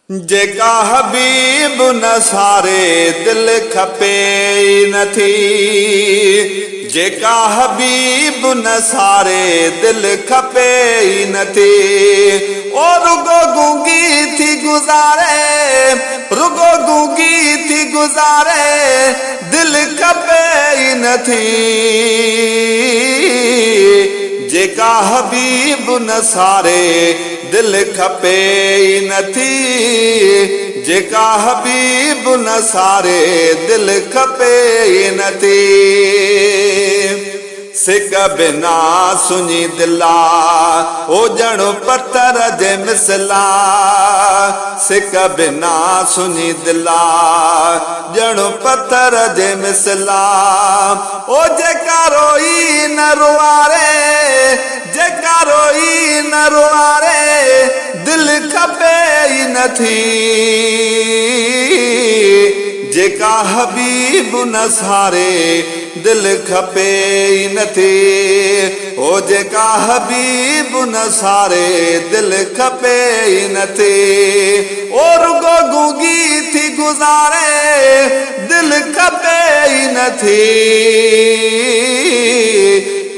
जेका हबीब न सारे दिल खपे नथी। जेका हबीब न सारे दिल खपे नथी। ओ रुगो गूंगी थी गुज़ारे, रुगो गूंगी थी गुज़ारे, दिल खपे नथी। जेका हबीब न सारे दिल खपे नथी। जेका हबीब न सारे दिल खपे नथी। सिक बिना सुनी दिला ओ ॼणो पत्थर जे मिसला। सिक बिना सुनी दिला ॼणो पत्थर जे मिसला। ओ जेका रोई न रुआरे, जेका रोई न रुआरे, दिल खपे नथी। जेका हबीब न सारे दिल खपे नथी। ओ जेका हबीब न सारे दिल खपे नथी। ओ रुगो गूंगी थी गुज़ारे, दिल खपे नथी।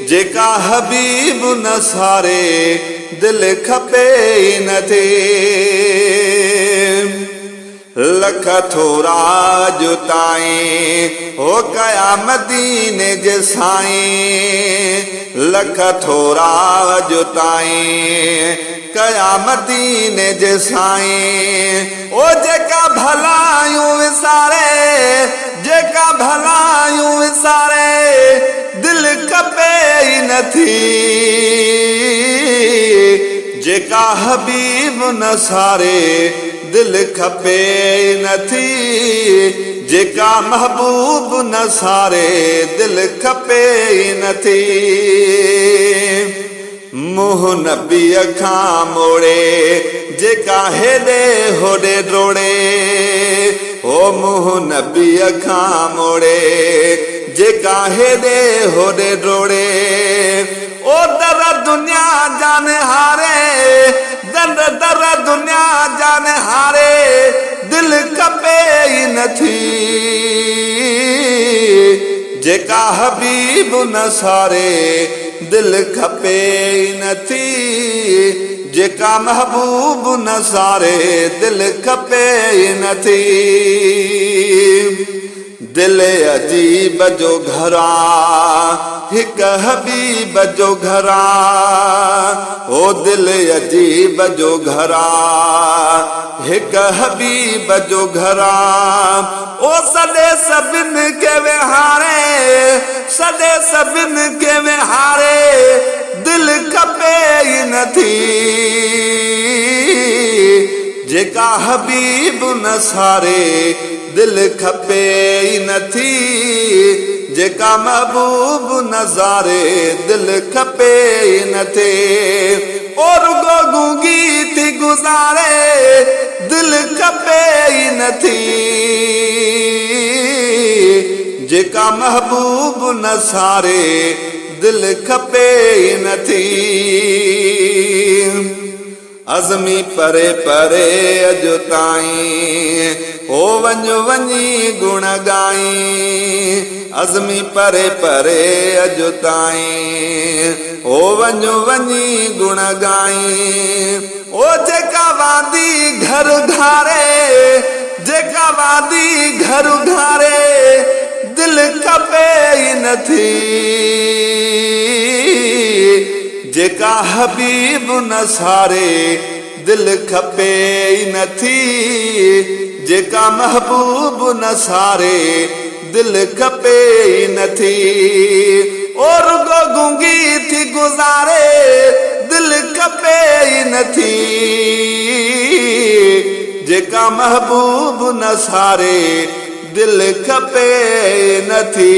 जेका हबीब न सारे दिल खपे नथी। लख थोरा जो ताईं हो कया मदीने जे साईं। लख थोरा जो ताईं कया मदीने जे साईं। ओ जेका भलायूं विसारे, जेका भलायूं विसारे, दिल खपे नथी। जेका हबीब न सारे दिल खपे नथी। जेका महबूब न सारे दिल खपे नथी। मुंह नबीअ खां मोड़े जेका हेॾे होॾे डोड़े। ओ मुंह नबीअ खां मोड़े जेका हेॾे होॾे डोड़े। ओ दर दुनिया जान हारे, दर दुनिया जान हारे, दिल खपे नथी। जेका हबीब न सारे दिल खपे नथी। जेका महबूब न सारे दिल खपे नथी। दिल अजीब जो घरा हिक हबीब जो घरा। ओ दिल अजीब जो घरा हिक हबीब जो घरा। ओ सॾे सभिनि खे विहारे, सॾे सभिनि खे विहारे, दिल खपे नथी। जेका हबीब न सारे दिल खपे नथी। जेका महबूब न सारे दिल खपे नथी। ओ रुगो गूंगी थी गुज़ारे, दिल खपे नथी। जेका महबूब न सारे दिल खपे नथी। अज़मी परे परे अॼु ताईं ओ वञ वञी गुण गाई। अज़मी परे परे अॼु ताईं ओ वञ वञी गुण गाई। ओ जेका वादी घर घारे, जेका वादी घर घारे, दिल खपे नथी। जेका हबीब न सारे दिल खपे नथी। जेका महबूब न सारे दिल खपे नथी। ओ रुगो गूंगी थी गुज़ारे, दिल खपे नथी। जेका महबूब न सारे दिल खपे नथी।